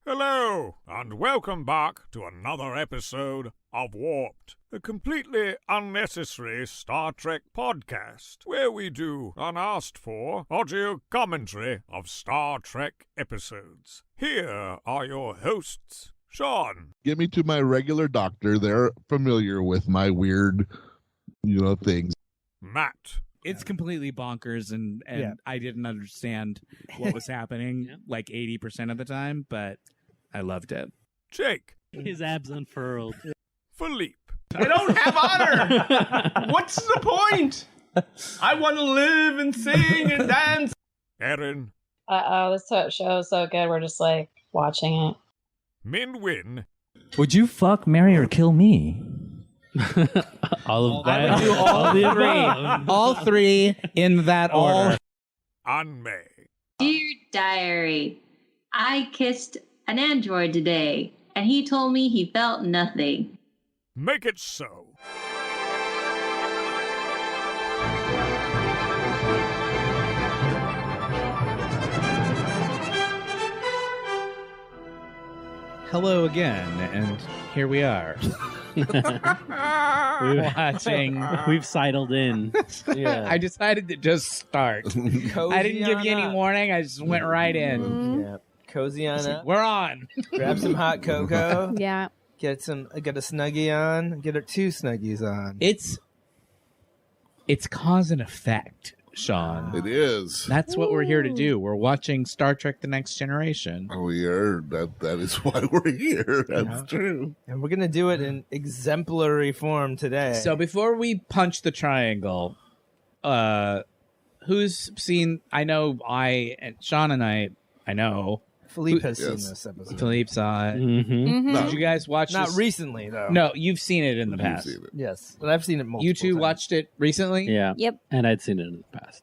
Hello, and welcome back to another episode of Warped, a completely unnecessary Star Trek podcast, where we do unasked-for audio commentary of Star Trek episodes. Here are your hosts, Shawn. Get me to my regular doctor. They're familiar with my weird, things. Matt. It's completely bonkers, and I didn't understand what was happening like 80% of the time, but I loved it. Jake. His abs unfurled. Philippe. I don't have honor! What's the point? I want to live and sing and dance. Erin. This show is so good, we're just like watching it. Min Win. Would you fuck, marry, or kill me? All of that. I would do all three. All three in that order. And May. Dear Diary, I kissed an android today, and he told me he felt nothing. Make it so. Hello again, and here we are. Watching. We've sidled in. Yeah. I decided to just start. I didn't give you any warning. I just went right in. Yeah. Cozy on up. We're on. Grab some hot cocoa. Yeah. Get a snuggie on. Get her 2 snuggies on. It's cause and effect, Shawn. It is. That's what we're here to do. We're watching Star Trek The Next Generation. We are. That is why we're here. That's true. And we're going to do it in exemplary form today. So before we punch the triangle, who's seen, I know Shawn and I know. Philippe has Yes. seen this episode. Philippe saw it. Mm-hmm. Did you guys watch Not this? recently, though. No, you've seen it in the past. You've seen it. Yes. But I've seen it multiple You two times. watched it recently? Yeah. Yep. And I'd seen it in the past.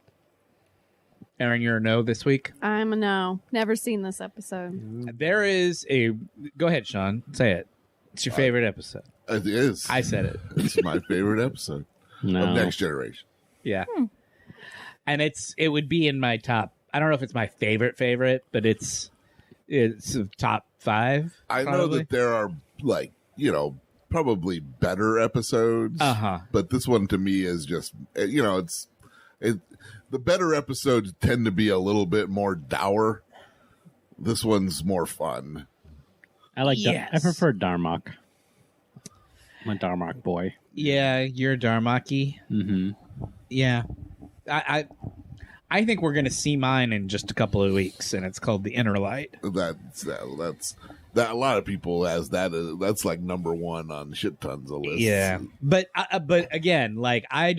Aaron, you're a no this week? I'm a no. Never seen this episode. There is a... Go ahead, Shawn. Say it. It's your favorite episode. It is. I said it. It's my favorite episode No. of Next Generation. Yeah. And it would be in my top... I don't know if it's my favorite, but it's top 5. I know probably. that there are, probably better episodes. Uh-huh. But this one to me is just, the better episodes tend to be a little bit more dour. This one's more fun. I like Yes. I prefer Darmok. I'm a Darmok boy. Yeah, you're Dharmaki. Mm-hmm. Yeah. I think we're going to see mine in just a couple of weeks, and it's called The Inner Light. That's a lot of people has that. That's like number 1 on shit tons of lists. Yeah. But again, like, I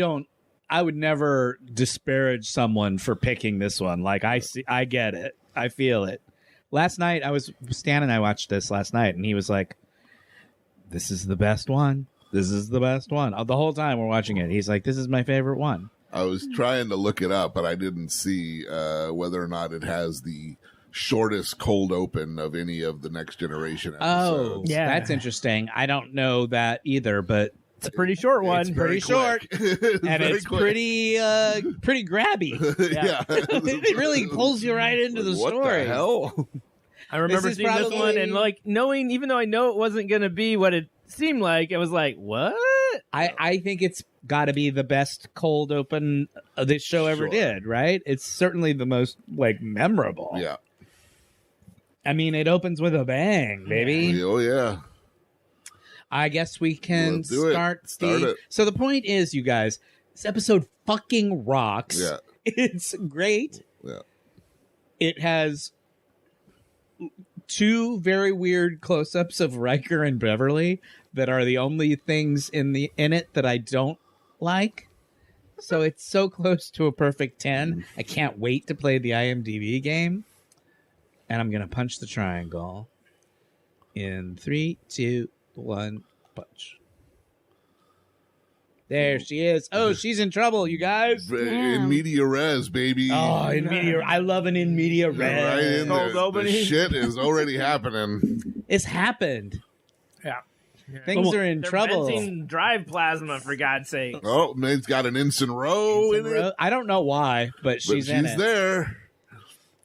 would never disparage someone for picking this one. Like, I get it. I feel it. Last night, Stan and I watched this last night, and he was like, this is the best one. This is the best one. The whole time we're watching it, he's like, this is my favorite one. I was trying to look it up, but I didn't see whether or not it has the shortest cold open of any of the Next Generation Oh, episodes. Yeah. that's interesting. I don't know that either, but It's a pretty short one. It's very pretty short. quick. It's and very it's quick. pretty grabby. Yeah. It really pulls you right into the What story. the hell? I remember This is seeing this one probably- and knowing, even though I know it wasn't going to be what it seemed like, I was like, what? I think it's got to be the best cold open this show ever Sure. did, right? It's certainly the most memorable. Yeah. I mean, it opens with a bang, baby. Oh, yeah. I guess we can Let's do it. start Start it. So the point is, you guys, this episode fucking rocks. Yeah. It's great. Yeah. It has 2 very weird close-ups of Riker and Beverly that are the only things in it that I don't like. So it's so close to a perfect 10. I can't wait to play the IMDb game. And I'm going to punch the triangle in 3, 2, 1, punch. There she is. Oh, she's in trouble, you guys. In media res, baby. Oh, in media. I love an in media Right res. in there. Cold opening. The shit is already happening. It's happened. Yeah. Things are in They're trouble. venting drive plasma, for God's sake. Oh, man's got an Ensign Row in it. I don't know why, but she's in it. there.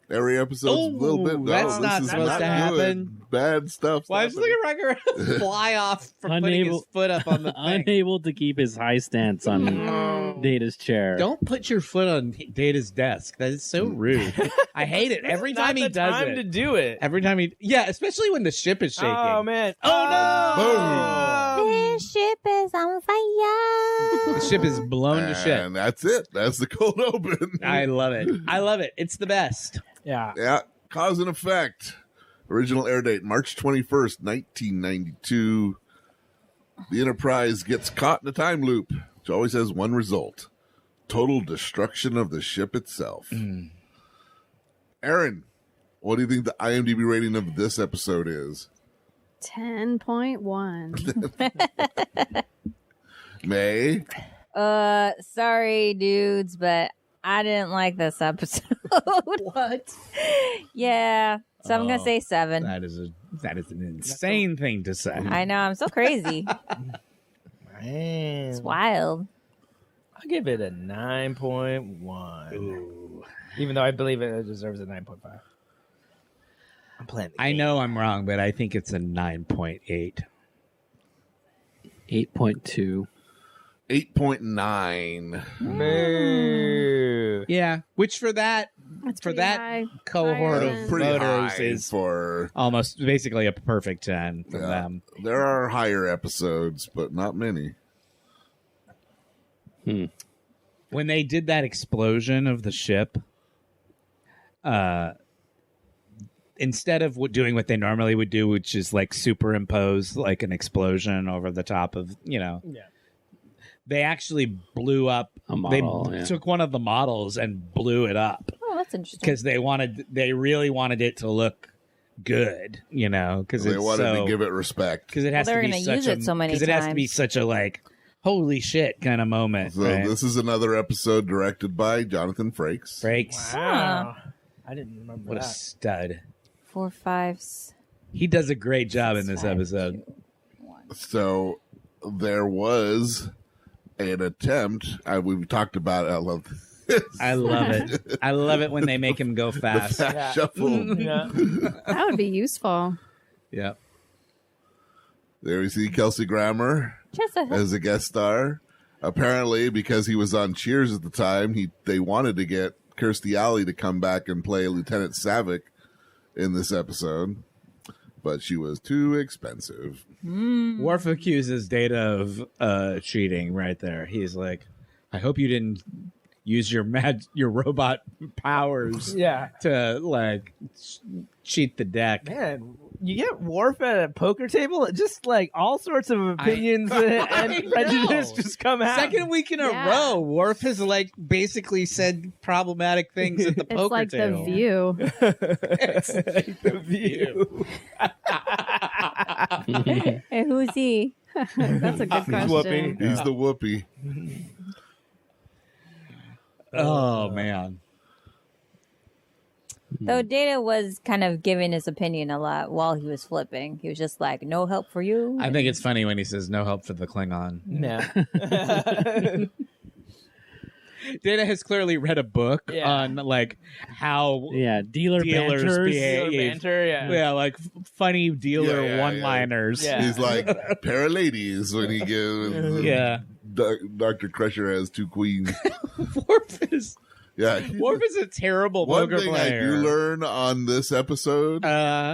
Every episode's a little bit. That's not this is supposed to good. happen. Bad stuff. Why does Riker fly off from putting his foot up on the thing? Unable to keep his high stance on Data's chair. Don't put your foot on Data's desk. That is so rude. I hate it. Every time he does time it. to do it. Every time especially when the ship is shaking. Oh man! Oh no! This ship is on fire. The ship is blown to shit. And that's it. That's the cold open. I love it. I love it. It's the best. Yeah. Yeah. Cause and effect. Original air date March 21st, 1992. The Enterprise gets caught in a time loop, which always has one result: total destruction of the ship itself. Aaron, what do you think the IMDb rating of this episode is? 10.1. May? Sorry, dudes, but I didn't like this episode. What? Yeah. So I'm gonna say 7. That is an insane thing to say. I know, I'm so crazy. Man. It's wild. I'll give it a 9.1. Even though I believe it deserves a 9.5. I'm playing the I game. know I'm wrong, but I think it's a 9.8. 8.2. 8.9. Moo. Yeah, which for that pretty high. cohort Higher of than- Pretty voters high is for. almost basically a perfect 10 for Yeah. them. There are higher episodes, but not many. When they did that explosion of the ship, instead of doing what they normally would do, which is like superimpose like an explosion over the top of, they actually blew up A model, they yeah. took one of the models and blew it up Oh, that's interesting. because they really wanted it to look good, because They wanted to give it respect. because it has Well, to they're be gonna such use it so many because it has to be times. such a like holy shit kind of moment. So right? this is another episode directed by Jonathan Frakes. Breaks. Wow. I didn't remember What a that. stud. 4, 5. He does a great job in this 5, episode. 2, 1. So there was an attempt. We've talked about it. I love this. I love it. I love it when they make him go The fast. fast Yeah. shuffle. Yeah. That would be useful. Yeah. There we see Kelsey Grammer Just a as a guest star. Apparently, because he was on Cheers at the time, they wanted to get Kirstie Alley to come back and play Lieutenant Savick in this episode, but she was too expensive. Worf accuses Data of cheating right there. He's like, I hope you didn't use your robot powers Yeah. to like cheat the deck. Man, you get Worf at a poker table, just like all sorts of opinions and prejudice know. just come out. Second week in a Yeah. row, Worf has like basically said problematic things at the It's poker like table. The View. The View. Hey, who's he? That's a good question. Whooping. He's the whoopee. Oh man. Though Data was kind of giving his opinion a lot while he was flipping. He was just like, no help for you. I think it's funny when he says no help for the Klingon. Yeah. Data has clearly read a book Yeah. on like how Dealer dealers banters. behave. Banter, yeah. Yeah, like funny dealer Yeah, yeah, one-liners. yeah. He's like paraladies when he gives. Yeah. Dr. Crusher has 2 queens. Worf is Yeah. a terrible One poker thing player. I do learn on this episode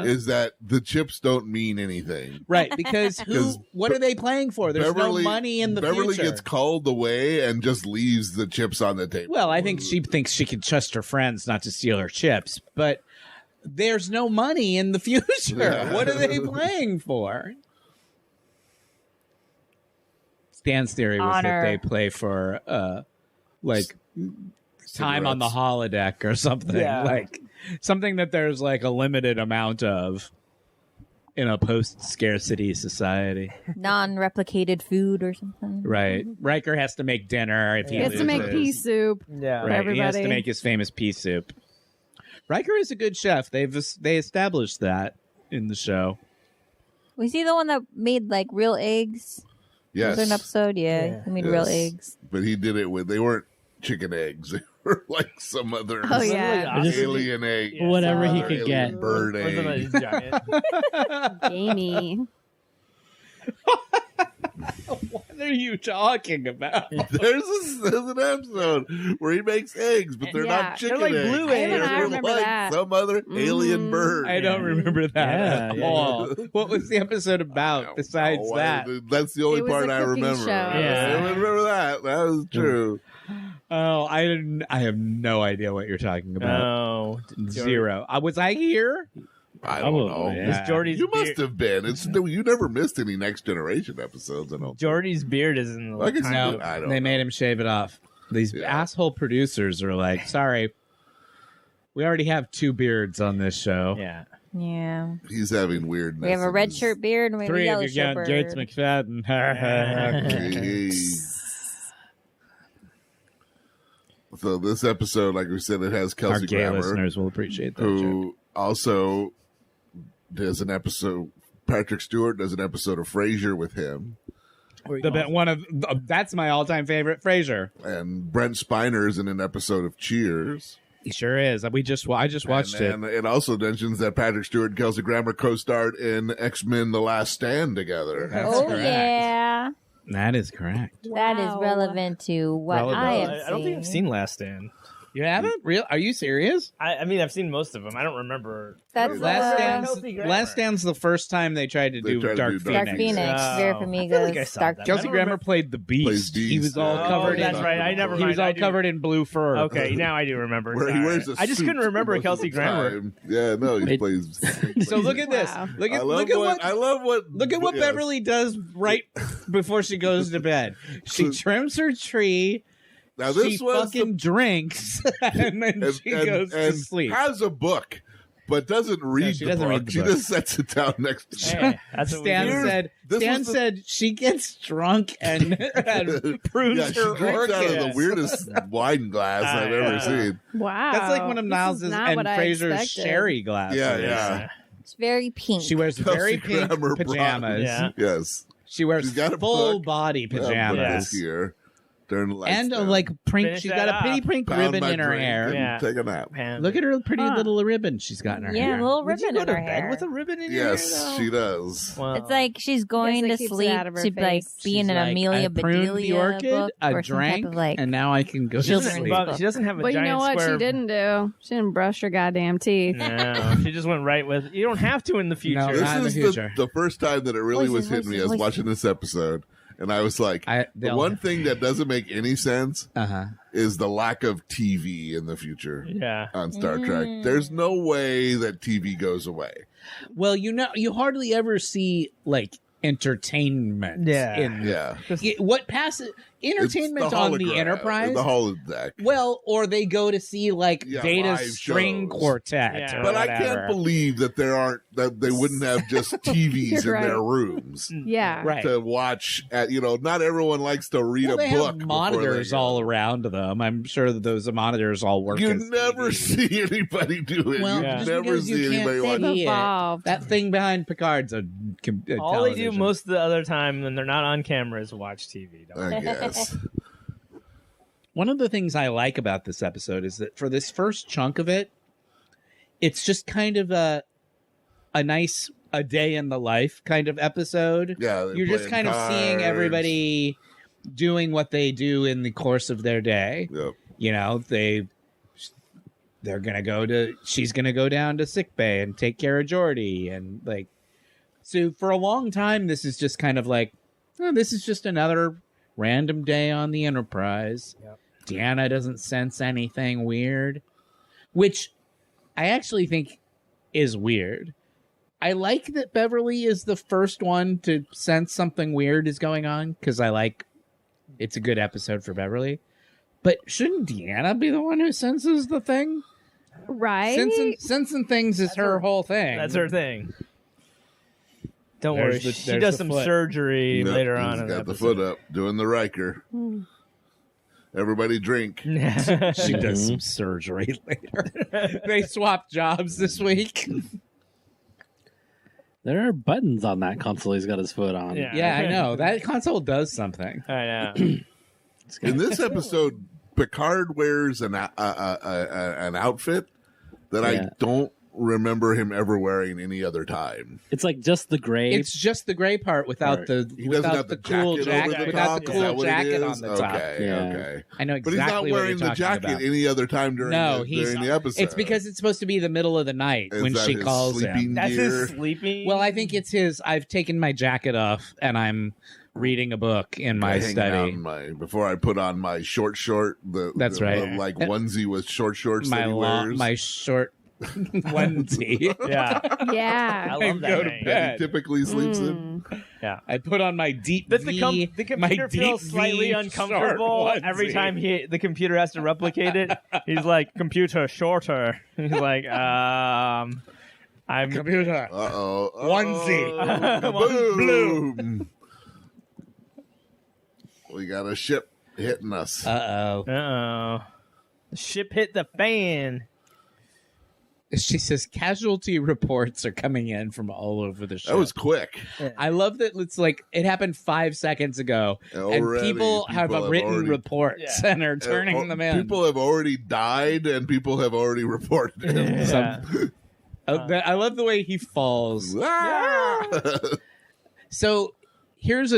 is that the chips don't mean anything. Right, because 'Cause what are they playing for? There's Beverly- no money in the Beverly future. gets called away and just leaves the chips on the table. Well, I think she thinks she can trust her friends not to steal her chips, but there's no money in the future. Yeah. What are they playing for? Stan's theory was Honor. that they play for like time on the holodeck or something. Yeah. Like something that there's like a limited amount of in a post-scarcity society. Non-replicated food or something. Right. Riker has to make dinner if he He has to make loses. pea soup. Yeah. Right. He has to everybody. make his famous pea soup. Riker is a good chef. They established that in the show. Was he the one that made like real eggs? Yes. Was there an episode? Yeah, Yeah. he made real Yes. eggs. But he did it they weren't chicken eggs. or like some other Oh, yeah. alien egg. Whatever he Other could alien get. bird Or something egg. that's giant. Gamey. What are you talking about? There's an episode where he makes eggs, but they're Yeah. not chicken They're like eggs. blue eggs. They're I remember like that. some other alien bird. I don't remember that Yeah, at all. What was the episode about besides Oh, that? That's the only It was part a I cooking remember. show. Yeah. I remember that. That was true. Oh, I have no idea what you're talking about. Oh, Zero. Was I here? I don't know. Probably, yeah. Is Jordy's You must beard, have been. You never missed any Next Generation episodes. I don't. Jordy's beard is in the I can see time it. loop. I don't They know. made him shave it off. These Yeah. asshole producers are like, sorry, we already have 2 beards on this show. Yeah. Yeah. He's having weird. We have a red shirt beard and we have a 3 yellow of you shirt got beard. Gates McFadden. So this episode, like we said, it has Our Kelsey gay Grammer, listeners will appreciate that joke. who also does an episode. Patrick Stewart does an episode of Frasier with him, That's my all-time favorite Frasier. and Brent Spiner's in an episode of Cheers. He sure is. I just watched it. And it also mentions that Patrick Stewart and Kelsey Grammer co-starred in X-Men: The Last Stand together. That's Oh, correct. yeah. That is correct. That is Wow. relevant to what I have I don't think I've seen Last Stand. You haven't? Real? Are you serious? I mean, I've seen most of them. I don't remember. That's Last Stand's the first time they tried to They do tried to Dark do Phoenix. Dark Phoenix. Oh. Vera I feel Farmiga's like I saw Dark that. Kelsey I don't Grammer played the Beast. Plays Beast. He was all Oh, covered in. that's right. I never He was mind. I all do- covered in blue fur. Okay, now I do remember. Where he Sorry. wears a I just suit couldn't remember most of Kelsey the Grammer. time. Yeah, no, he plays. So look at this. Wow. Look I at love look at what I love what look at what yes. Beverly does right before she goes to bed. She trims her tree. Now this She was fucking drinks, and then she goes to sleep. Has a book, but doesn't read she the doesn't book. read the She book. just sets it down next to Hey, that's what we Stan do. said. This Stan was the- said she gets drunk and prunes Yeah, she her drinks out of the orchids. weirdest wine glass I've ever seen. Wow. That's like one of This Niles' is not and what I Fraser's expected. sherry glasses. Yeah, yeah. It's very pink. She wears very Kelsey pink Grammer brought- pajamas. Yeah. Yes. She wears She's got a full book. body Yeah, pajamas. but here during the lights And down. like pink, Finish she's that got a pretty up. pink Pound ribbon my in her drink hair. and Yeah. take a nap. Look at her pretty Huh. little ribbon she's got in her yeah, hair. a little Would you ribbon go in to her bed hair. with a ribbon in your hair? Yes, though? she does. Wow. It's like she's going Yes, to it keeps it sleep out of her to like face. be in She's an like, Amelia I pruned the Bedelia orchid, book I or some drank, type of like and now I can go She to doesn't, sleep. but she doesn't have a But you giant know what square. she didn't do? She didn't brush her goddamn teeth. No, she just went right with. You don't have to in the future. No, This not in the is future. the first time that it really was hitting me. I was Voices. watching this episode, and I was like, the one thing that doesn't make any sense is the lack of TV in the future Yeah. on Star Trek. There's no way that TV goes away. Well, you hardly ever see like entertainment. Yeah. What passes entertainment It's the on the hologram, Enterprise? the holodeck. Well, or they go to see like Yeah, Data's live string shows. quartet. Yeah. or But I whatever. can't believe that that they wouldn't have just TVs in You're their right. rooms Yeah. Right. to watch. Not everyone likes to read Well, a they book. have before monitors they go. all around them. I'm sure that those monitors all work. You as never TVs. see anybody do it. Well, you just never because you see can't anybody say watch They've it. evolved. That thing behind Picard's a All they do television. most of the other time when they're not on camera is watch TV. Don't I guess. One of the things I like about this episode is that for this first chunk of it, it's just kind of a nice a day in the life kind of episode. Yeah, they're You're just playing kind of seeing cards. everybody doing what they do in the course of their day. Yep. You know, they're gonna she's gonna go down to sick bay and take care of Geordi, and like, so for a long time this is just kind of like, oh, this is just another random day on the Enterprise. Yep. Deanna doesn't sense anything weird, which I actually think is weird. I like that Beverly is the first one to sense something weird is going on, because it's a good episode for Beverly. But shouldn't Deanna be the one who senses the thing? Right? Sensing things is her whole thing. That's her thing. Don't There's worry. the- She there's does the some foot. surgery Yep, later he's on. in got the episode. foot up, doing the Riker. Everybody drink. She does some surgery later. They swapped jobs this week. There are buttons on that console he's got his foot on. Yeah. Yeah, I know. That console does something. I know. In this episode, Picard wears an outfit that I don't remember him ever wearing any other time. It's like just the gray. It's just the gray part without the cool jacket, without the cool jacket on the top. Okay. I know exactly. But he's not wearing the jacket any other time during the episode. It's because it's supposed to be the middle of the night when she calls him. That's his sleeping. Well, I think it's his. I've taken my jacket off and I'm reading a book in my study before I put on my short. That's right. The, like onesie with shorts that he wears. My short onesie. Yeah. I love that go to thing. bed. He typically sleeps in. Yeah. I put on my deep Does V. the computer feels slightly uncomfortable every time the computer has to replicate it? He's like, computer, shorter. He's like, I'm computer. Onesie. Boom. We got a ship hitting us. The ship hit the fan. She says casualty reports are coming in from all over the ship. That was quick. I love that it's like it happened 5 seconds ago, and people have written reports and are turning them in. People have already died, and people have already reported him. I love the way he falls. So here's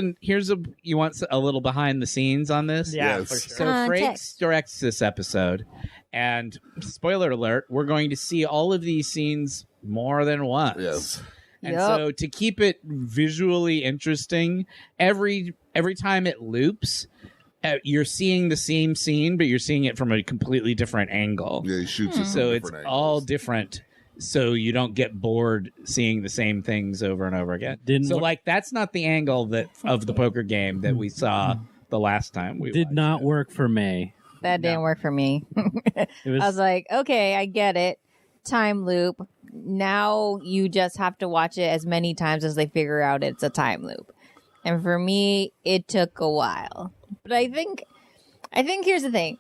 you want a little behind the scenes on this? Yeah, Yes. for sure. So Frakes directs this episode, and spoiler alert, we're going to see all of these scenes more than once. Yes. And so to keep it visually interesting, every time it loops, you're seeing the same scene, but you're seeing it from a completely different angle. Yeah, he shoots it. So it's all different. So you don't get bored seeing the same things over and over again. That's not the angle of the poker game that we saw the last time we did not work for May. That didn't work for me. I was like, okay, I get it. Time loop. Now you just have to watch it as many times as they figure out it's a time loop. And for me, it took a while. But I think here's the thing.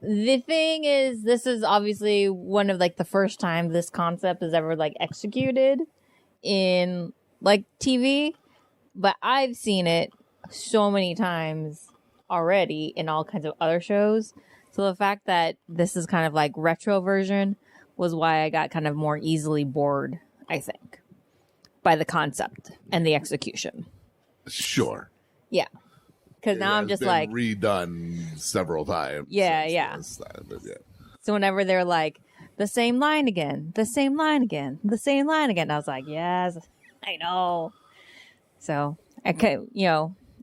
The thing is, this is obviously one of like the first time this concept is ever like executed in like TV, but I've seen it so many times already in all kinds of other shows. So the fact that this is kind of like retro version was why I got kind of more easily bored, I think, by the concept and the execution. Sure. Yeah. Because now I'm just like redone several times. Yeah. So whenever they're like the same line again, the same line again, the same line again, I was like, yes, I know. So I don't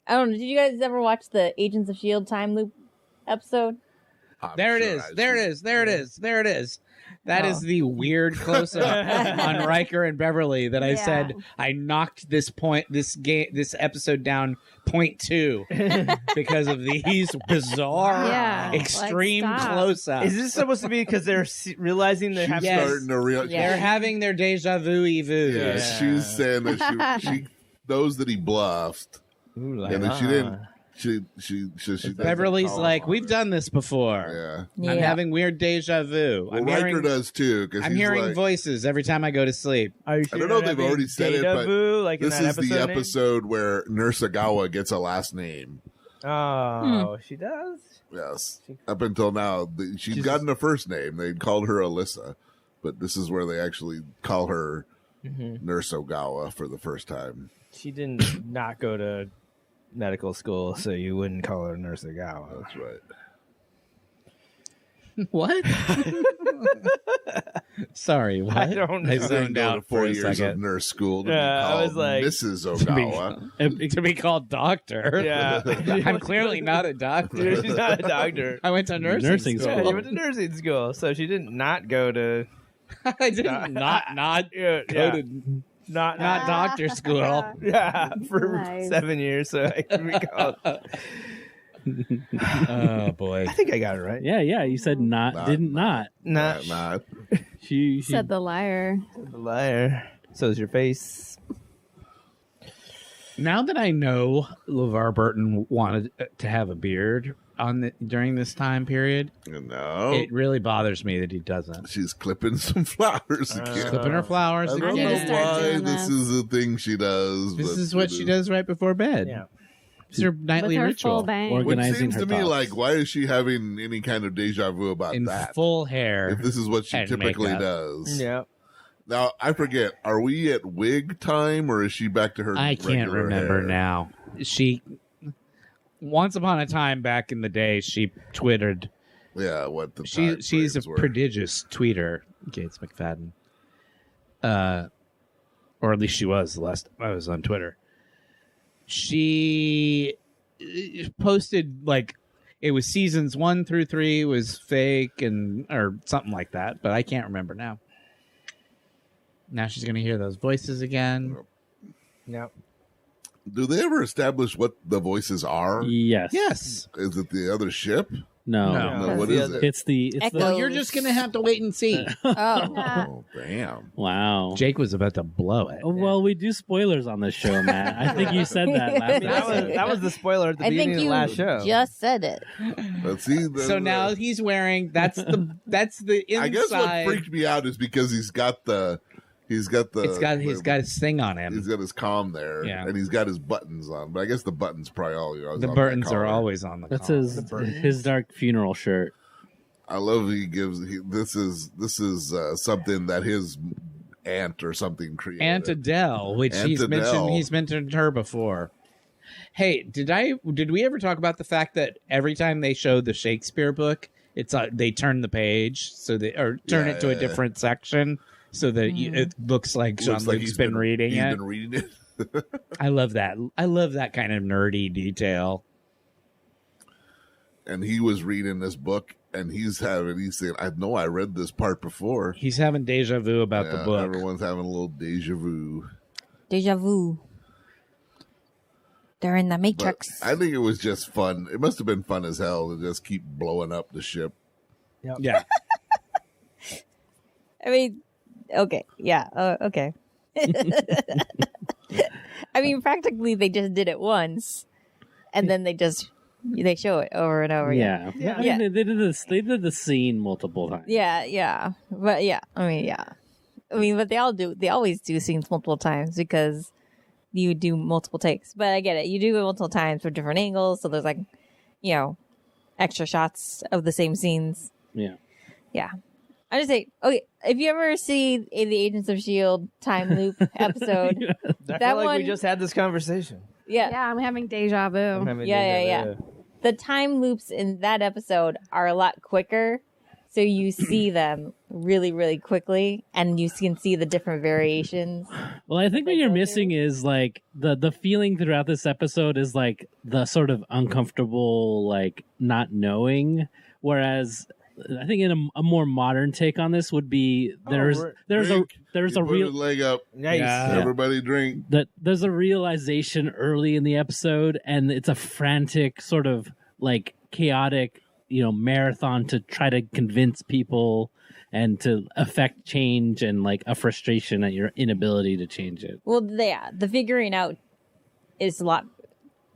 know. Did you guys ever watch the Agents of S.H.I.E.L.D. time loop episode? There it is. That is the weird close-up on Riker and Beverly that I said I knocked this episode down 0.2 because of these bizarre, extreme close-ups. Is this supposed to be because they're realizing they have starting to they're having their deja vu-y-vu. Yeah, she's saying that she knows that he bluffed, and that she didn't. She Beverly's like, we've done this before. Yeah. I'm having weird deja vu. Well, Riker does too. I'm hearing voices every time I go to sleep. Are you I don't know if they've already said it, but like this is the episode where Nurse Ogawa gets a last name. Oh, she does? Yes. Up until now, she'd gotten a first name. They'd called her Alyssa, but this is where they actually call her Nurse Ogawa for the first time. She didn't not go to medical school, so you wouldn't call her Nurse Ogawa. That's right. What? Sorry, what? I don't know. I zoned out for 4 a years of second. nurse school to be I called was like, Mrs. Ogawa. To be called doctor. Yeah. I'm clearly not a doctor. She's not a doctor. I went to nursing school. Yeah, you went to nursing school, so she did not go to. I did not go to not doctor school. Yeah, for 7 years, so I can recall. Oh boy! I think I got it right. Yeah. You said not. She said the liar. The liar. So is your face. Now that I know LeVar Burton wanted to have a beard during this time period, it really bothers me that he doesn't. She's clipping some flowers again. She's clipping her flowers I again. don't know why this is a thing she does. This is what she does right before bed. Yeah. It's her nightly With her ritual. full bang. Which Organizing seems her to me thoughts. like, why is she having any kind of deja vu about In that? full hair. If this is what she and typically makeup. does. Yeah. Now, I forget, are we at wig time or is she back to her I can't regular remember hair? now. She, once upon a time back in the day, she twittered. Yeah, what the She's a timeframes were. prodigious tweeter, Gates McFadden. Or at least she was the last time I was on Twitter. She posted like it was seasons 1 through 3 was fake or something like that, but I can't remember now. Now she's gonna hear those voices again. Yep. Do they ever establish what the voices are? Yes. Yes. Is it the other ship? No. No, what is it? It's the Well, you're just gonna have to wait and see. Oh. Oh, damn. wow. Jake was about to blow it. Oh, well, we do spoilers on this show, Matt. I think you said that last episode. That was the spoiler at the I beginning think of you the last show. just said it. Let's see. So now he's wearing that's the inside. I guess what freaked me out is because he's got his thing on him. He's got his comm there, Yeah. and he's got his buttons on. But I guess the buttons probably always The on buttons that are collar. always on the. That's collar. his dark funeral shirt. I love this is something that his aunt or something created. Aunt Adele, which Aunt he's Adele. mentioned her before. Hey, did we ever talk about the fact that every time they show the Shakespeare book, it's they turn the page turn it to a different section so that it looks like Jean Looks like Luc's been reading he's it. been reading it. I love that. I love that kind of nerdy detail. And he was reading this book, and he's saying, "I know I read this part before." He's having deja vu about the Yeah, book. Everyone's having a little deja vu. Deja vu. They're in the But Matrix. I think it was just fun. It must have been fun as hell to just keep blowing up the ship. Yeah. I mean, okay. Yeah. Okay. I mean, practically they just did it once and then they show it over and over again. Yeah. I mean, they did the scene multiple times. Yeah. But yeah, I mean, but they always do scenes multiple times because you do multiple takes. But I get it. You do it multiple times for different angles. So there's like, extra shots of the same scenes. Yeah. Yeah. I just say, okay, if you ever see the Agents of S.H.I.E.L.D. time loop episode, I feel like we just had this conversation. yeah. I'm having deja vu. Yeah. The time loops in that episode are a lot quicker. So you see them really, really quickly and you can see the different variations. Well, I think what you're missing is like the feeling throughout this episode is like the sort of uncomfortable, like not knowing. Whereas I think in a more modern take on this would be there's Drink. a He put real his leg up. Nice. Yeah. Everybody drink. that there's a realization early in the episode, and it's a frantic sort of like chaotic, marathon to try to convince people and to affect change and like a frustration at your inability to change it. Well, yeah, the figuring out is a lot.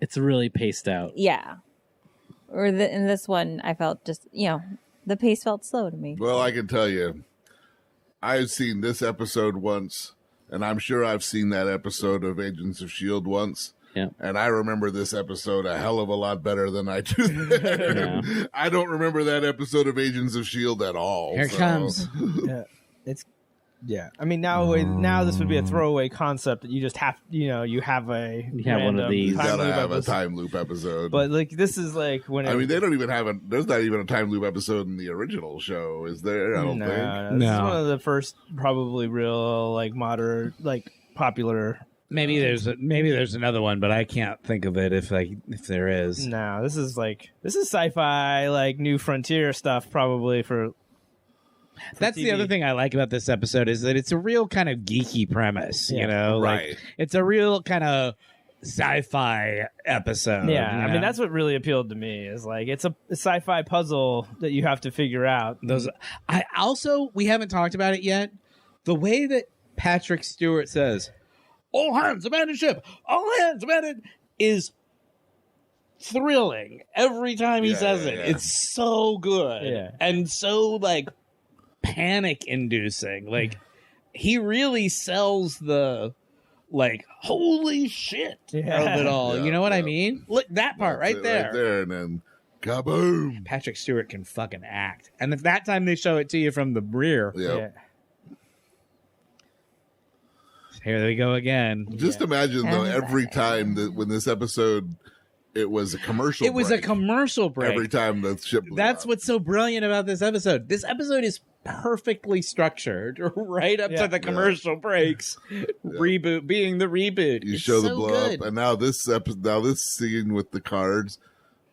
It's really paced out. Yeah. Or in this one, I felt just, the pace felt slow to me. Well, I can tell you, I've seen this episode once, and I'm sure I've seen that episode of Agents of S.H.I.E.L.D. once. Yeah. And I remember this episode a hell of a lot better than I do there. Yeah. I don't remember that episode of Agents of S.H.I.E.L.D. at all. Here it comes. Yeah. I mean, now this would be a throwaway concept that you just have, you have one of random these. You time gotta loop have a episode. time loop episode. But like, this is like when I mean, they don't even have there's not even a time loop episode in the original show, is there? I don't think. This is one of the first probably real like modern like popular. Maybe there's another one, but I can't think of it if there is. No, this is sci-fi like new frontier stuff probably for That's the TV. other thing I like about this episode is that it's a real kind of geeky premise, Yeah. Right. Like it's a real kind of sci-fi episode. Yeah, you I know? mean that's what really appealed to me is like it's a sci-fi puzzle that you have to figure out. We haven't talked about it yet. The way that Patrick Stewart says, "All hands abandon ship, all hands abandon," is thrilling every time he says it. yeah. It's so good. Yeah. And so like panic inducing. Like he really sells the like, holy shit of it all. You know what I mean? Look, that part right there. Right there, and then kaboom. Patrick Stewart can fucking act. And if that time they show it to you from the rear. Yeah. Here they go again. Just imagine, though, every time that when this episode, it was a commercial break. It was a commercial break. Every time the ship blew That's up. what's so brilliant about this episode. This episode is perfectly structured right up to the commercial breaks. Reboot being the reboot. You It's show the so blow good. up, and now this scene with the cards,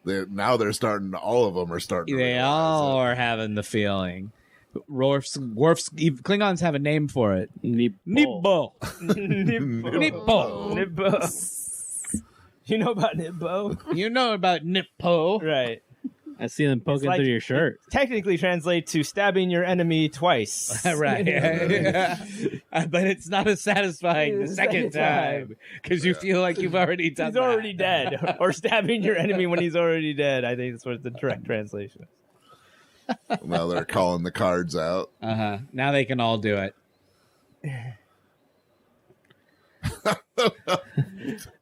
they're starting. All of them are starting. They all are having the feeling. Worf's Klingons have a name for it. Nippo. Nippo. You know about Nippo? You know about Nippo. Right. I see them poking through your shirt. Technically translates to stabbing your enemy twice. Right. But it's not as satisfying the second time because you feel like you've already done He's that. already dead. Or stabbing your enemy when he's already dead. I think that's what the direct translation is. Now they're calling the cards out. Now they can all do it.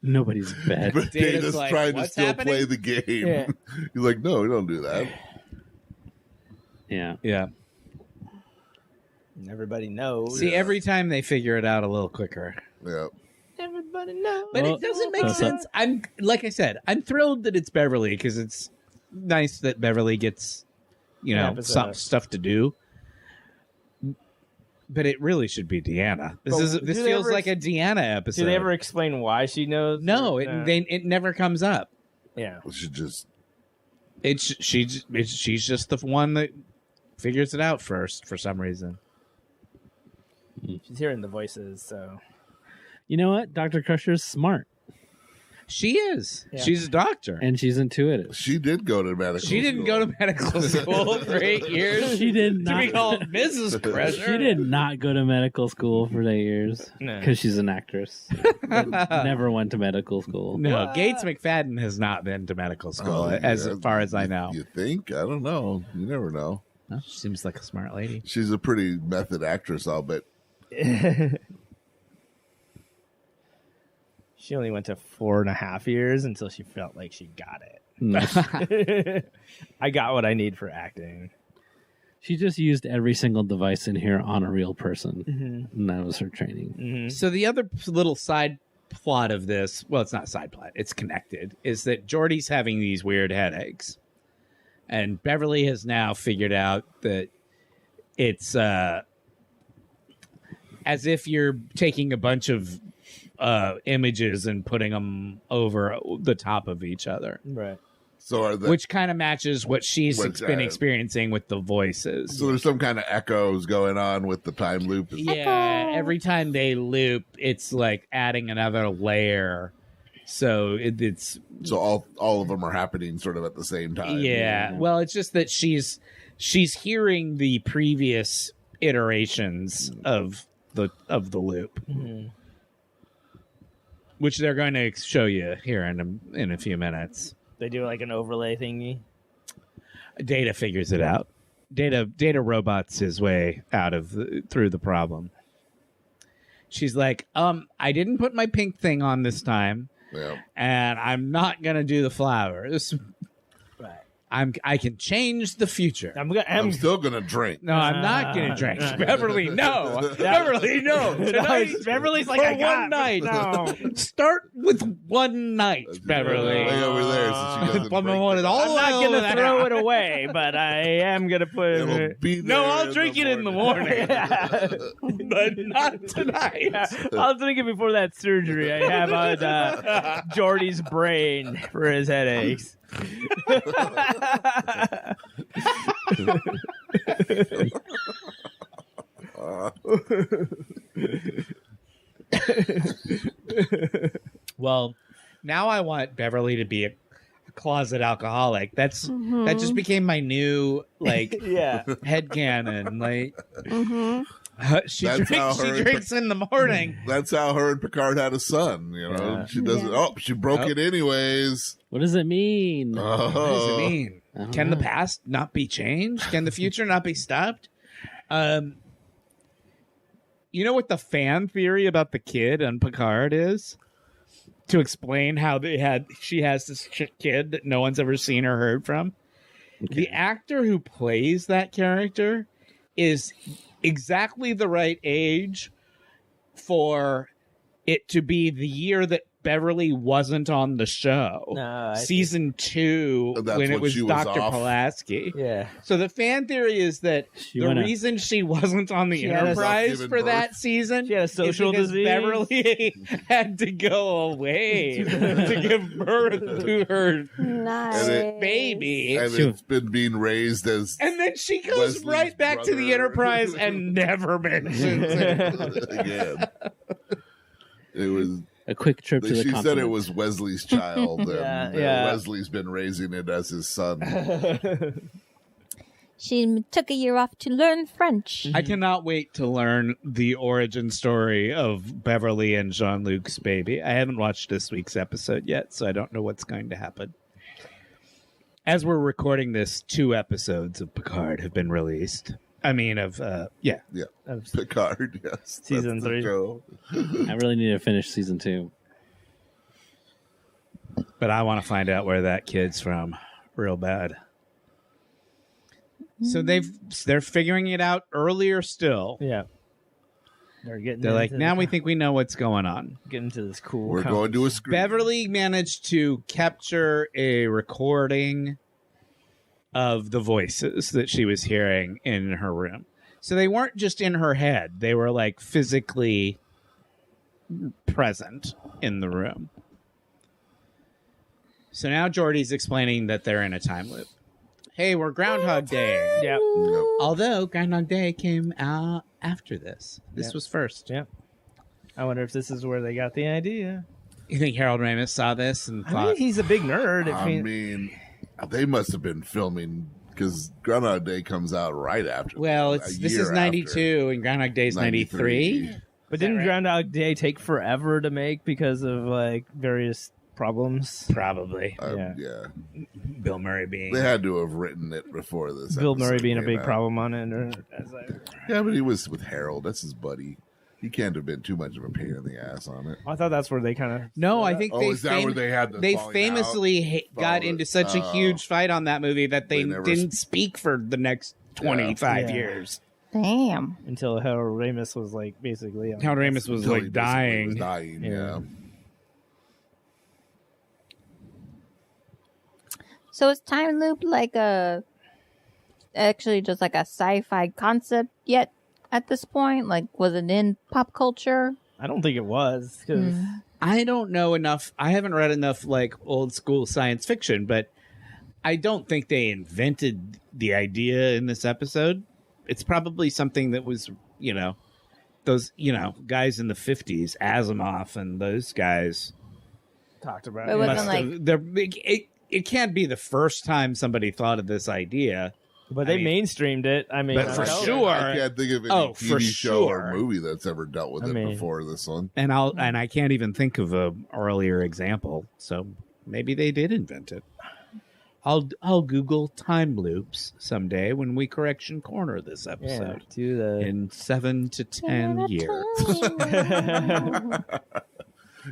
Nobody's bad. But Data's like, trying to "What's still happening?" play the game. Yeah. He's like, no, we don't do that. Yeah. Yeah. Everybody knows. See, every time they figure it out a little quicker. Yeah. Everybody knows. But it doesn't make sense. I'm like I said, I'm thrilled that it's Beverly because it's nice that Beverly gets, some stuff to do. But it really should be Deanna. This feels like a Deanna episode. Do they ever explain why she knows? No, it never comes up. Yeah. She's just the one that figures it out first for some reason. She's hearing the voices, so. You know what? Dr. Crusher's smart. She is. Yeah. She's a doctor. And she's intuitive. She did go to medical school. She didn't go to medical school for 8 years. She did to not. be called Mrs. Crusher. She did not go to medical school for 8 years No. because she's an actress. Never went to medical school. No, Gates McFadden has not been to medical school, as far as I know. You think? I don't know. You never know. Well, she seems like a smart lady. She's a pretty method actress, I'll bet. She only went to 4.5 years until she felt like she got it. I got what I need for acting. She just used every single device in here on a real person. And that was her training. So the other little side plot of this, well, it's not side plot, it's connected, is that Geordi's having these weird headaches. And Beverly has now figured out that it's as if you're taking a bunch of images and putting them over the top of each other. Right. So which kind of matches what she's been experiencing with the voices. So there's some kind of echoes going on with the time loop. Yeah, every time they loop, it's like adding another layer. So it's so all of them are happening sort of at the same time. Yeah. Well, it's just that she's hearing the previous iterations of the loop. Which they're going to show you here in a few minutes. They do like an overlay thingy. Data figures it out. Data robots his way out of through the problem. She's like, I didn't put my pink thing on this time, and I'm not gonna do the flowers. Right. I can change the future. I'm still gonna drink. No, I'm not gonna drink. Beverly, no. Beverly, no. Tonight, Beverly's like, for I got one night. No. Start with one night, Beverly. Way over there, so she doesn't break I'm not gonna throw it away, but I am gonna put it. No, I'll drink it in the morning, but not tonight. I'll drink it before that surgery I have on Geordi's brain for his headaches. Well, now I want Beverly to be a closet alcoholic. That just became my new headcanon. Like she drinks in the morning. That's how her and Picard had a son. You know, she doesn't. Oh, she broke it anyways. What does it mean? What does it mean? Can the past not be changed? Can the future not be stopped? You know what the fan theory about the kid on Picard is? To explain how she has this kid that no one's ever seen or heard from. Okay. The actor who plays that character is exactly the right age for it to be the year that Beverly wasn't on the show. Season 2, when it was Dr. Pulaski. Yeah. So the fan theory is that reason she wasn't on the Enterprise for that season she had a social disease. Beverly had to go away to give birth to her baby. And it's been being raised as... And then she goes Wesley's right back brother. to the Enterprise and never mentions it. Again. It was... A quick trip to the She continent. said it was Wesley's child, and Wesley's been raising it as his son. She took a year off to learn French. I cannot wait to learn the origin story of Beverly and Jean-Luc's baby. I haven't watched this week's episode yet, so I don't know what's going to happen. As we're recording this, 2 episodes of Picard have been released. I mean, of Picard, yes. Season 3. I really need to finish season 2. But I want to find out where that kid's from real bad. So they're figuring it out earlier still. Yeah. They're like, now we think we know what's going on. Get into this cool. We're going to a screen. Beverly managed to capture a recording of the voices that she was hearing in her room. So they weren't just in her head. They were like physically present in the room. So now Geordi's explaining that they're in a time loop. Hey, we're Groundhog Day. Yep. Although Groundhog Day came out after this. This was first. Yep. I wonder if this is where they got the idea. You think Harold Ramis saw this and thought... I mean, he's a big nerd. I mean, they must have been filming because Groundhog Day comes out right after. Well, this is 92 and Groundhog Day is 93. But didn't Groundhog Day take forever to make because of like various problems? Probably. Yeah. Bill Murray being... They had to have written it before this. Bill Murray being a big out. problem on it. Yeah, but he was with Harold. That's his buddy. He can't have been too much of a pain in the ass on it. I thought that's where they kind of... No, I think is that where they had the they falling famously got into such a huge fight on that movie that they never didn't speak for the next 25 years. Damn. Until Harold Ramis was like basically... Harold Ramis was Until he like basically dying. was dying, yeah. So is time loop like actually just like a sci-fi concept yet at this point? Like, was it in pop culture? I don't think it was. Cause... I don't know enough. I haven't read enough like old school science fiction, but I don't think they invented the idea in this episode. It's probably something that was, those, guys in the 50s, Asimov and those guys talked about it. Wasn't like... It can't be the first time somebody thought of this idea. But they mainstreamed it. I mean, but for sure, I can't think of any TV show or movie that's ever dealt with it before this one. And I can't even think of an earlier example. So maybe they did invent it. I'll Google time loops someday when we correction corner this episode. In 7 to 10 years.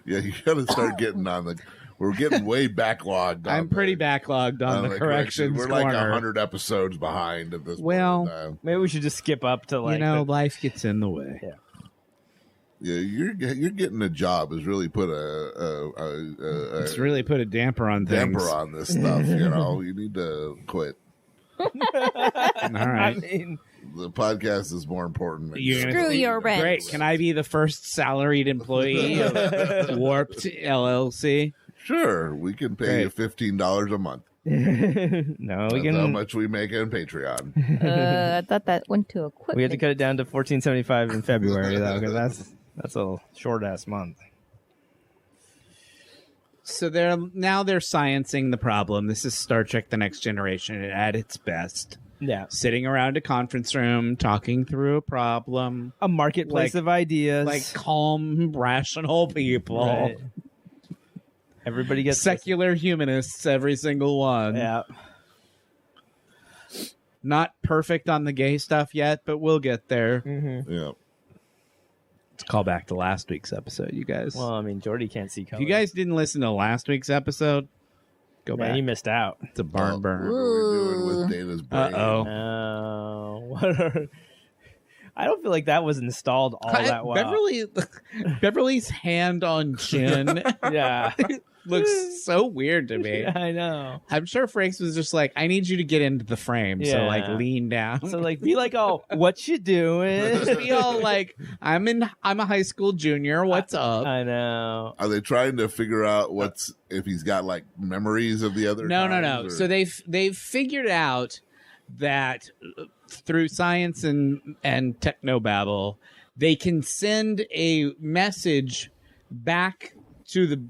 Yeah, you got to start getting on the. We're getting way backlogged. I'm pretty backlogged on the corrections. We're like 100 episodes behind at this point. Well, maybe we should just skip up to like life gets in the way. Yeah, you're getting a job has really put it's really put a damper on things. Damper on this stuff. You need to quit. All right. I mean, the podcast is more important. Screw your rent. Great. Can I be the first salaried employee of Warped LLC? Sure, we can pay you $15 a month. No, we can. How much we make on Patreon? I thought that went to equipment. We had to cut it down to $14.75 in February though, because that's a short ass month. So they're sciencing the problem. This is Star Trek: The Next Generation at its best. Yeah, sitting around a conference room, talking through a problem, a marketplace of ideas, like calm, rational people. Right. Everybody gets secular humanists, every single one. Yeah. Not perfect on the gay stuff yet, but we'll get there. Mm-hmm. Yeah. It's a callback to last week's episode, you guys. Well, I mean, Jordy can't see color. If you guys didn't listen to last week's episode, go Man, back. you missed out. It's a burn. What we're doing with Dana's brain. I don't feel like that was installed all that well. Beverly's hand on chin. Yeah. Looks so weird to me. Yeah, I know. I'm sure Frakes was just like, I need you to get into the frame. So like lean down. So like be like, oh, what you doing? Be all like, I'm a high school junior. What's up? I know. Are they trying to figure out if he's got like memories of the other? No. Or? So they've figured out that through science and technobabble, they can send a message back to the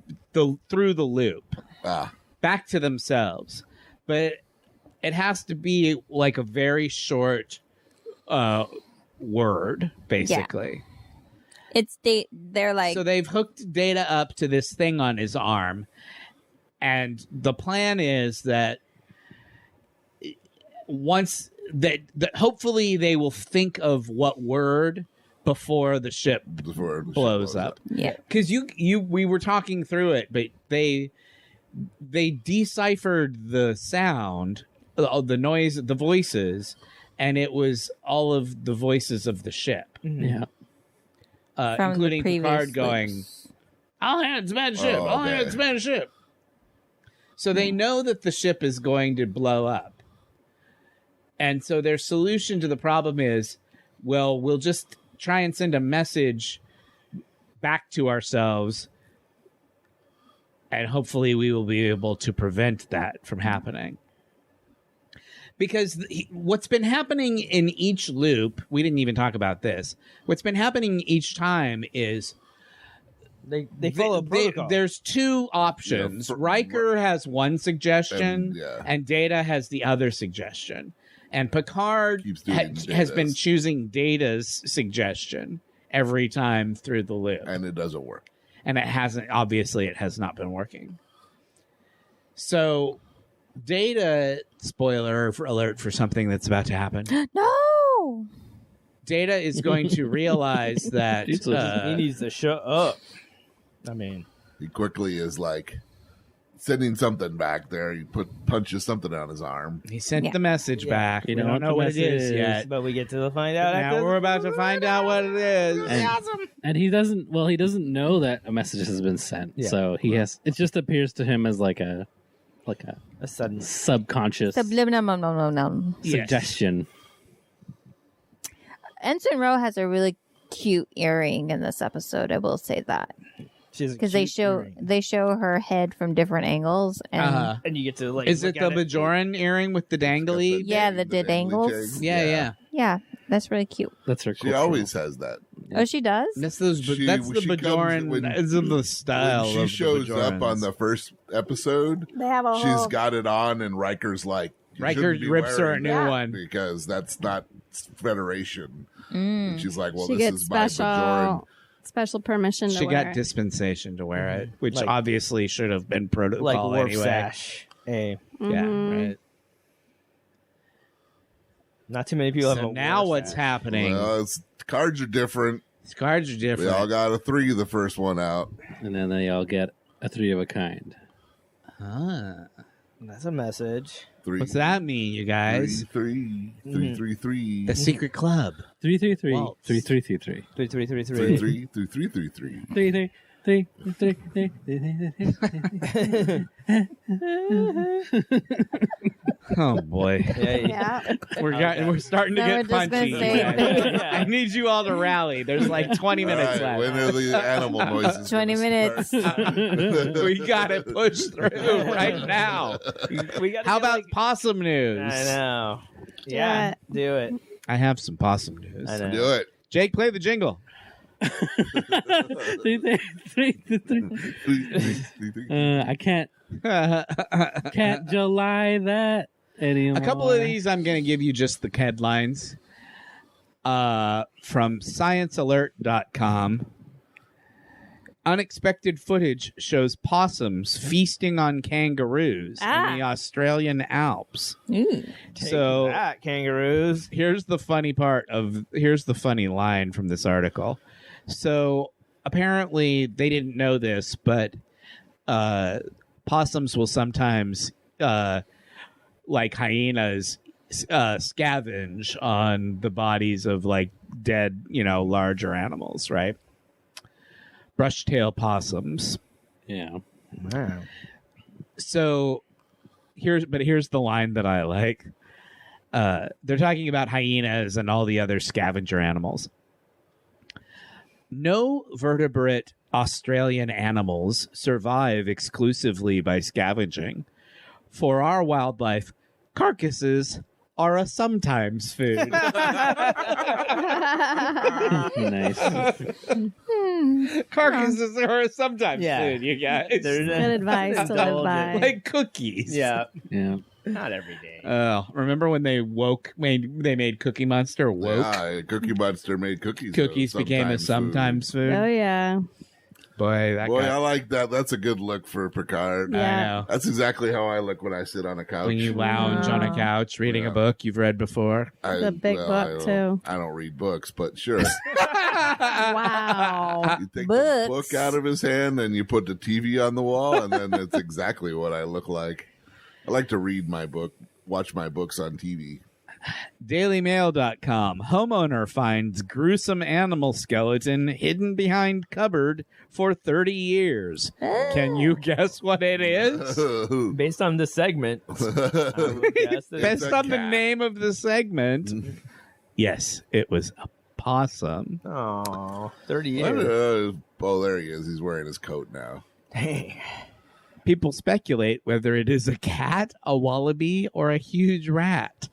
through the loop, back to themselves, but it has to be like a very short word, basically. Yeah. They're like, so they've hooked Data up to this thing on his arm, and the plan is that once that hopefully they will think of what word before the ship blows up. Yeah, because we were talking through it, but they deciphered the sound, the noise, the voices, and it was all of the voices of the ship. Yeah, including Picard going, "All hands, man ship! All hands, man ship!" So they know that the ship is going to blow up, and so their solution to the problem is, well, we'll just try and send a message back to ourselves, and hopefully we will be able to prevent that from happening. Because what's been happening in each loop, we didn't even talk about this. What's been happening each time is they follow protocol. There's two options. Riker has one suggestion, and Data has the other suggestion. And Picard has been choosing Data's suggestion every time through the loop. And it doesn't work. And it has not been working. So Data, spoiler alert for something that's about to happen. No! Data is going to realize that he needs to shut up. I mean, he quickly is like sending something back there. He punches something on his arm. He sent the message back. We don't know what it is yet, but we get to find out. Now we're about to find out what it is. And he doesn't know that a message has been sent. Yeah. So it just appears to him as like a sudden subconscious subliminal suggestion. Ensign Ro has a really cute earring in this episode. I will say that. Because they show her head from different angles, and you get to like. Is it the Bajoran earring with the dangly? Yeah, the dangles. Yeah. That's really cute. That's her. She always has that. Oh, she does. That's the Bajoran. It's in the style. When she shows up on the first episode, they have she's got it on, and Riker's like, Riker rips her a new one because that's not Federation. And she's like, well, she this gets is my Bajoran. special permission to she wear got it. dispensation to wear it, which obviously should have been protocol like Worf anyway. sash. Yeah, right. Not too many people have. So now what's happening? Well, cards are different. Cards are different. We all got a 3 the first one out, and then they all get a 3 of a kind. That's a message. 3. What's that mean, you guys? 3. The secret club. 333. 3333. 3333. 3. Oh boy! Yeah. We're starting to get punchy. I need you all to rally. There's like 20 minutes left. When are the animal noises? 20 minutes. We got to push through right now. How about possum news? I know. Yeah, do it. I have some possum news. I know. Do it. Jake, play the jingle. I can't July that anymore. A couple of these I'm going to give you just the headlines. From sciencealert.com. Unexpected footage shows possums feasting on kangaroos in the Australian Alps. So that, kangaroos. Here's the funny line from this article. So apparently they didn't know this, but possums will sometimes, like hyenas, scavenge on the bodies of like dead, larger animals, right? Brush-tail possums. Yeah. Wow. So here's the line that I like. They're talking about hyenas and all the other scavenger animals. No vertebrate Australian animals survive exclusively by scavenging. For our wildlife, carcasses are a sometimes food. Nice. Carcasses are a sometimes food, you guys. Good advice to live by. Like cookies. Yeah. Yeah. Not every day. Remember when they made Cookie Monster woke? Yeah, Cookie Monster made cookies. Cookies became a sometimes food. Oh yeah. Boy, I like that. That's a good look for Picard. Yeah. I know. That's exactly how I look when I sit on a couch. When you lounge on a couch reading a book you've read before. It's a big book, too. I don't read books, but sure. Wow. You take Books. the book out of his hand and you put the TV on the wall, and then it's exactly what I look like. I like to read my book, watch my books on TV. DailyMail.com. Homeowner finds gruesome animal skeleton hidden behind cupboard for 30 years. Can you guess what it is? Based on this segment, I would guess that Based a on the cat. name of the segment. Yes, it was a possum. Oh, 30 years. Oh, there he is. He's wearing his coat now. Dang. People speculate whether it is a cat, a wallaby, or a huge rat.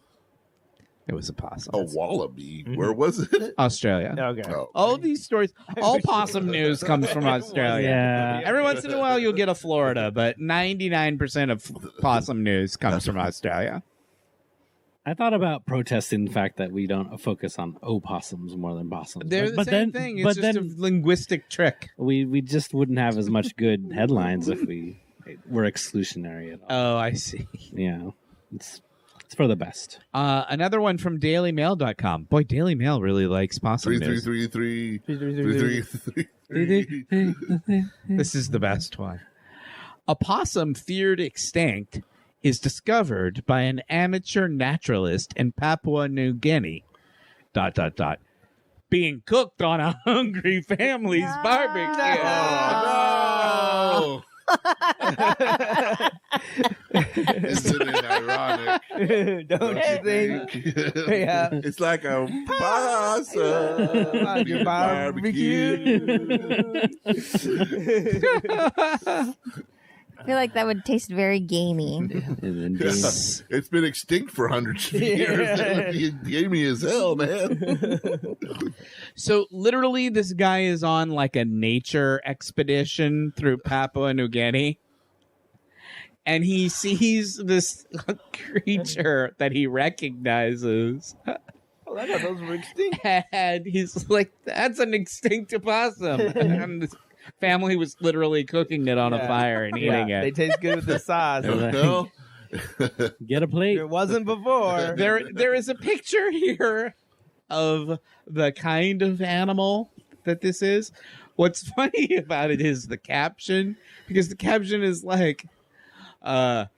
It was a possum. A wallaby? Where was it? Australia. Okay. Oh. All these stories, all possum news comes from Australia. Yeah. Every once in a while you'll get a Florida, but 99% of possum news comes from Australia. I thought about protesting the fact that we don't focus on opossums more than possums. They're the same thing. It's just a linguistic trick. We just wouldn't have as much good headlines if we were exclusionary at all. Oh, I see. Yeah. It's for the best. Another one from DailyMail.com. Boy, Daily Mail really likes possum news. 333. This is the best one. A possum feared extinct is discovered by an amateur naturalist in Papua New Guinea. ... Being cooked on a hungry family's barbecue. Oh, no. Isn't it ironic? Don't you think? Yeah. It's like a possum On your barbecue. I feel like that would taste very gamey. It's been extinct for hundreds of years. It would be gamey as hell, man. So literally this guy is on like a nature expedition through Papua New Guinea. And he sees this creature that he recognizes. Oh, I thought those were extinct. And he's like, that's an extinct opossum. And the family was literally cooking it on a fire and eating it. They taste good with the sauce. No. Get a plate. It wasn't before. There is a picture here of the kind of animal that this is. What's funny about it is the caption, because the caption is like, the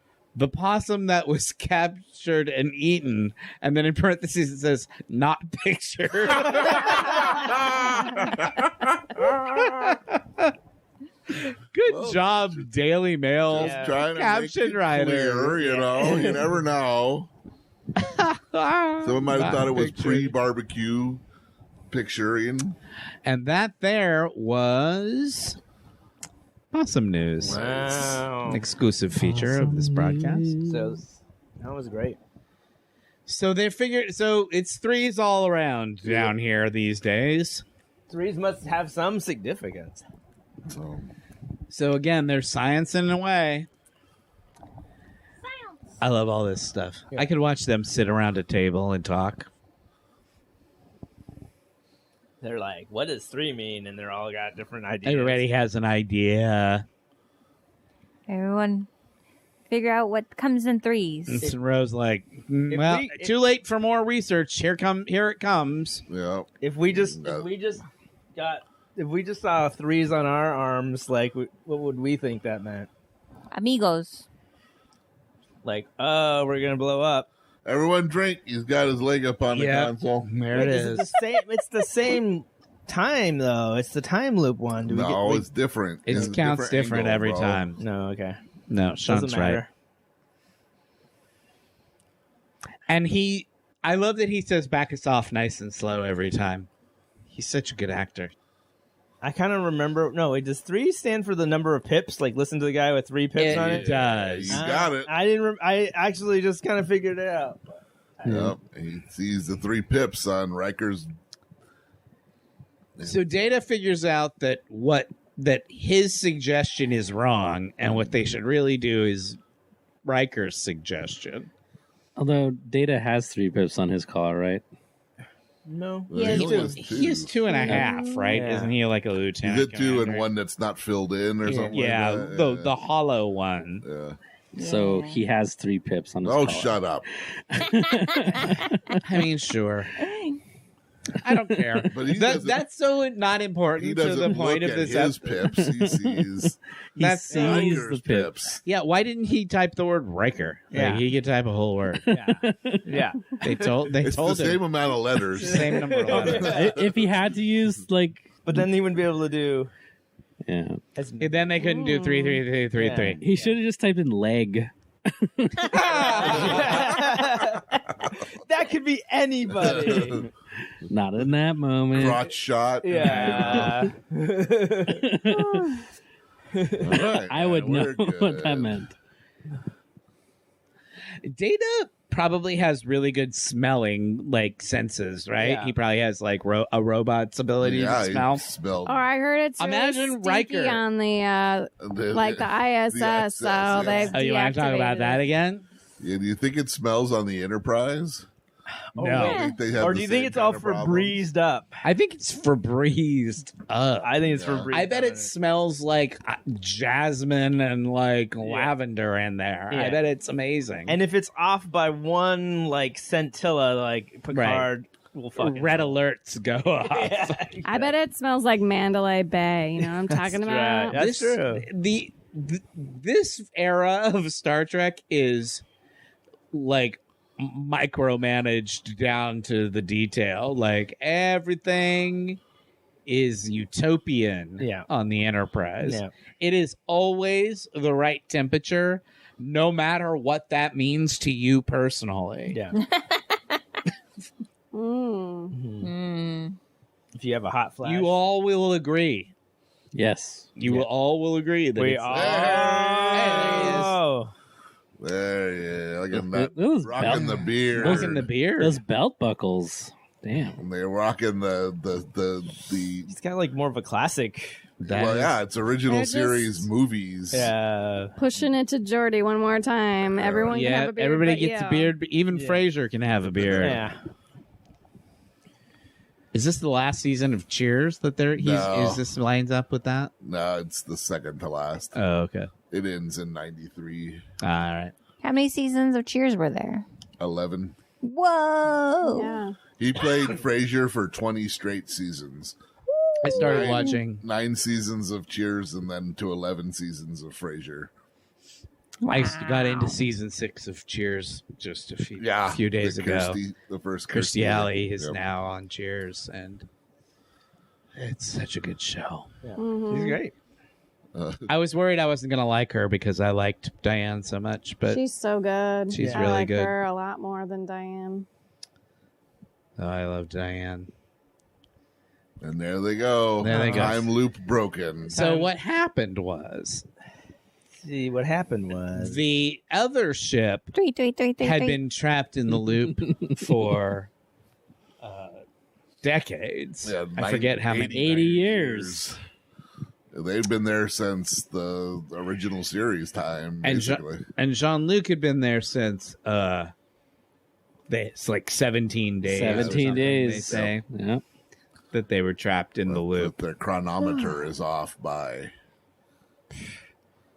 possum that was captured and eaten, and then in parentheses it says, not pictured. Good job, Daily Mail Trying to caption make it writer. clear, you know, you never know. Someone might have thought it was pre-barbecue picturing. And that there was Possum News. Wow. An exclusive feature of this broadcast. So that was great. So they figured, so it's threes all around down here these days. Threes must have some significance. So again, they're sciencing away. I love all this stuff. Yeah. I could watch them sit around a table and talk. They're like, what does 3 mean? And they're all got different ideas. Everybody has an idea. Everyone figure out what comes in threes. And Rose like, well, too late for more research. Here it comes. Yeah. If we just got if we just saw threes on our arms, like, what would we think that meant? Amigos. Like, oh, we're gonna blow up. Everyone drink. He's got his leg up on the console. There it is. It's the same time though. It's the time loop one. It's different. It counts different angle, every bro. time. No, okay. No, Sean's right. And I love that he says back us off nice and slow every time. He's such a good actor. I kind of remember. No, wait, does 3 stand for the number of pips? Like, listen to the guy with 3 pips on it? It does. You got it. I didn't. I actually just kind of figured it out. Yep. He sees the 3 pips on Riker's. So Data figures out that his suggestion is wrong, and what they should really do is Riker's suggestion. Although Data has 3 pips on his collar, right? No. He has 2. He has 2.5, right? Yeah. Isn't he like a lieutenant? He's at 2 and commander? one that's not filled in or something. Yeah, like that. the hollow one. Yeah. So he has 3 pips on his Oh, collar. shut up. I mean, sure. I don't care. But he that's so not he important to doesn't the point look of at this his episode. pips. He sees That's sees Riker's the pips. Yeah, why didn't he type the word Riker? Yeah. Like, he could type a whole word. Yeah. They told It's the him. same amount of letters. Same number of letters. If he had to use, like... But then he wouldn't be able to do. Yeah. And then they couldn't do 3, 3, 3, 3, 3. He should have just typed in leg. That could be anybody. Not in that moment. Crotch shot. Yeah. All right, I would know we're what good. that meant. Data probably has really good smelling senses, right? Yeah. He probably has a robot's ability Yeah, to smell. he smelled. Or I heard it's Imagine really stinky Riker. on the ISS, so they've Oh, you want to talk about deactivated that it. again? Yeah, do you think it smells on the Enterprise? No. I think they have Or the do you think same it's all kind of problems. Febrezed up? I think it's Febrezed up. I think it's Yeah. Febrezed. I bet it smells like jasmine and lavender in there. Yeah. I bet it's amazing. And if it's off by one scintilla, Picard will fucking red alerts go off. Yeah. I bet it smells like Mandalay Bay. You know what I'm talking about? right. That's true. This era of Star Trek is micromanaged down to the detail. Everything is utopian on the Enterprise. Yeah. It is always the right temperature, no matter what that means to you personally. Yeah. If you have a hot flash, You all will agree. Yes. You all will agree that we it's are. Hey, There, yeah, look at that. Those Rocking the beard. Look in the beard. Those belt buckles. Damn. And they're rocking the It's got more of a classic. well, yeah, it's original They're just- series movies. Yeah. Pushing it to Geordie one more time. Everyone can have a beard. everybody but gets you. a beard. But even Frasier can have a beard. Yeah. Is this the last season of Cheers that they're? No. Is this lines up with that? No, it's the second to last. Oh, okay. It ends in 93. All right. How many seasons of Cheers were there? 11. Whoa. Yeah. He played Frasier for 20 straight seasons. I started watching. 9 seasons of Cheers and then to 11 seasons of Frasier. I got into season 6 of Cheers just a few days ago. The first Kirstie Alley is Yep. now on Cheers, and it's such a good show. She's great. I was worried I wasn't going to like her because I liked Diane so much, but She's so good. she's I really like good. her a lot more than Diane. Oh, I love Diane. And there they go. There they go. Time loop broken. So what happened was See, what happened was the other ship had been trapped in the loop for decades. Yeah, I forget how many. 80 years. They've been there since the original series time, And basically. Jean-Luc had been there since it's like 17 days. 17 days. They say Yep. that they were trapped in the loop. Their chronometer is off by.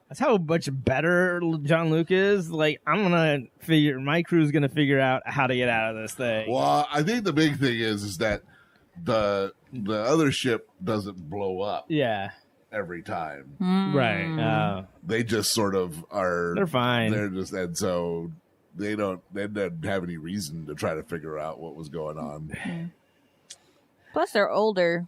that's how much better Jean-Luc is. My crew's gonna figure out how to get out of this thing. Well, I think the big thing is that the the other ship doesn't blow up Yeah. every time. Right. They just sort of are. They're fine. They're just, and so they don't have any reason to try to figure out what was going on. Plus, they're older.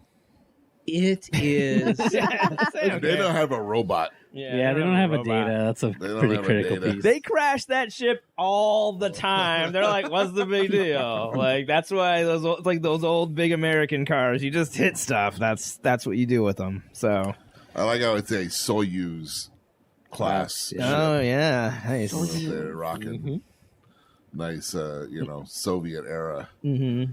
It is. They don't have a robot. Yeah, they don't have a robot. data. That's a don't pretty have a critical data. piece. They crash that ship all the time. They're like, "What's the big deal?" Like that's why it's like those old big American cars. You just hit stuff. That's what you do with them. So. I like how it's a Soyuz class. Oh yeah, nice. Ship. They're rocking. Nice, Soviet era. Mm-hmm.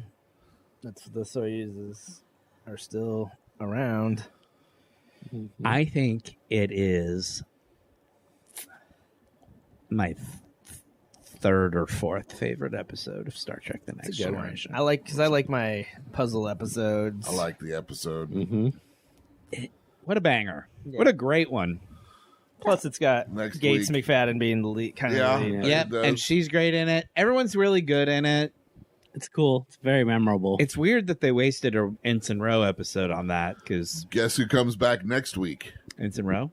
That's the Soyuzes are still around. I think it is my third or fourth favorite episode of Star Trek: The Next Generation. I like my puzzle episodes. I like the episode. What a banger! Yeah. What a great one! Plus, it's got Next Gates week. McFadden being the lead, kind of Yeah. the lead. Yep, does. and she's great in it. Everyone's really good in it. It's cool. It's very memorable. It's weird that they wasted a Ensign Rowe episode on that because Guess who comes back next week? Ensign Rowe.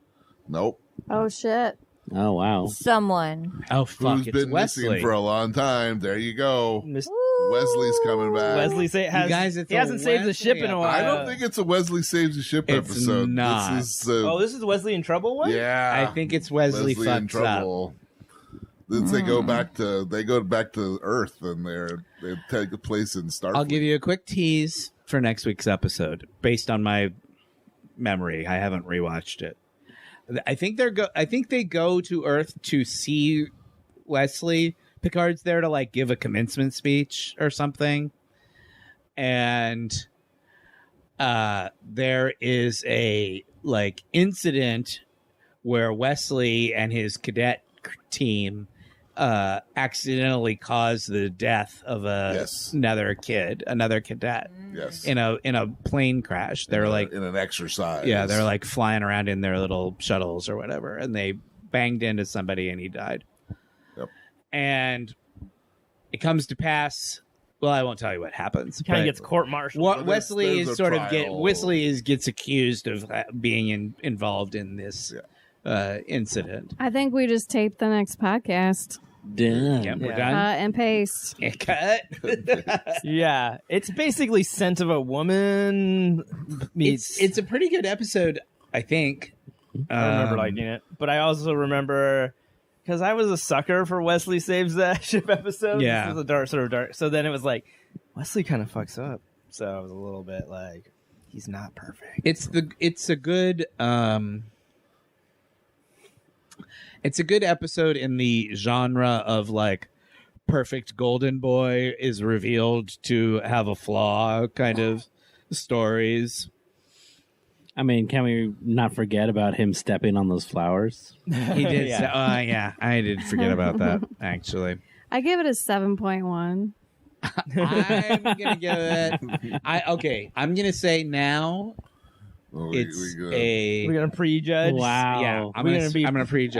Nope. Oh shit. Oh, wow. Someone. Oh fuck! Who's it's been Wesley. missing for a long time? There you go. Wesley's coming back. Wesley guys, it's he a hasn't saved the ship in a Wesley while. I don't think it's a Wesley saves the ship It's episode. not. This is this is Wesley in trouble one? yeah. I think it's Wesley in fucks up. trouble. Then they go back to Earth and they take place in Starfleet. I'll give you a quick tease for next week's episode based on my memory. I haven't rewatched it. I think they go to Earth to see Wesley. Picard's there to like give a commencement speech or something, and there is a like incident where Wesley and his cadet team accidentally caused the death of another cadet. Yes. In a plane crash. They're like in an exercise. Yeah, they're like flying around in their little shuttles or whatever, and they banged into somebody and he died. Yep. And it comes to pass. Well, I won't tell you what happens. Kind of but gets court-martialed. What Wesley there's is a sort of trial. gets accused of being involved in this incident. I think we just taped the next podcast. Done. Yeah, we're Yeah. done. And paste. Cut. Yeah, it's basically Scent of a Woman meets. It's a pretty good episode, I think. I remember liking it, but I also remember because I was a sucker for Wesley Saves the Ship episode. Yeah. This was a dark. So then it was like Wesley kind of fucks up. So I was a little bit like he's not perfect. It's a good it's a good episode in the genre of like perfect golden boy is revealed to have a flaw kind of stories. I mean, can we not forget about him stepping on those flowers? He did. Yeah. Yeah, I did forget about that actually. I give it a 7.1. I'm gonna give it. I'm gonna say now. We're gonna prejudge. Wow. Yeah, I'm We're gonna gonna be- prejudge.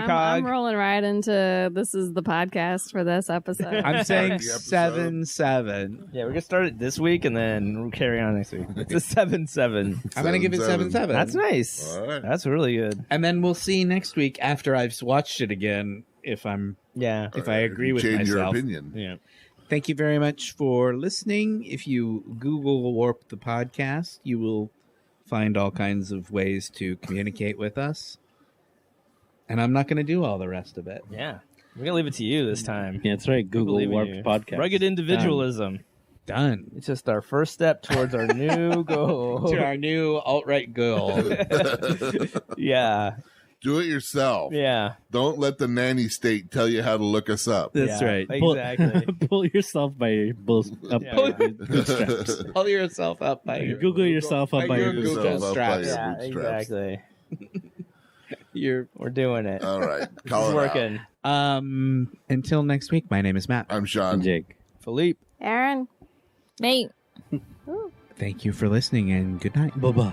I'm rolling right into this is the podcast for this episode. I'm saying The episode. 7-7. Yeah, we're gonna start it this week and then we'll carry on next week. It's a 7-7. I'm gonna give it 7-7. That's nice. All right. That's really good. And then we'll see next week after I've watched it again if I agree with Change your myself. opinion. Yeah. Thank you very much for listening. If you Google Warp the podcast, you will find all kinds of ways to communicate with us. And I'm not going to do all the rest of it. Yeah. We're gonna leave it to you this time. Yeah, that's right. Google believe in Warped you. Podcast. Rugged individualism. Done. It's just our first step towards our new goal. To our new alt-right goal. Yeah. Do it yourself. Yeah. Don't let the nanny state tell you how to look us up. That's Yeah, right. Exactly. Pull yourself by your bootstraps. Pull yourself up by your Google yourself up by your Google yourself up by straps. your Yeah, bootstraps. exactly. We're doing it. All right. It's Call it working. until next week, my name is Matt. out. I'm Shawn. Jake. Philippe. Aaron. Nate. Thank you for listening and good night. Bye-bye.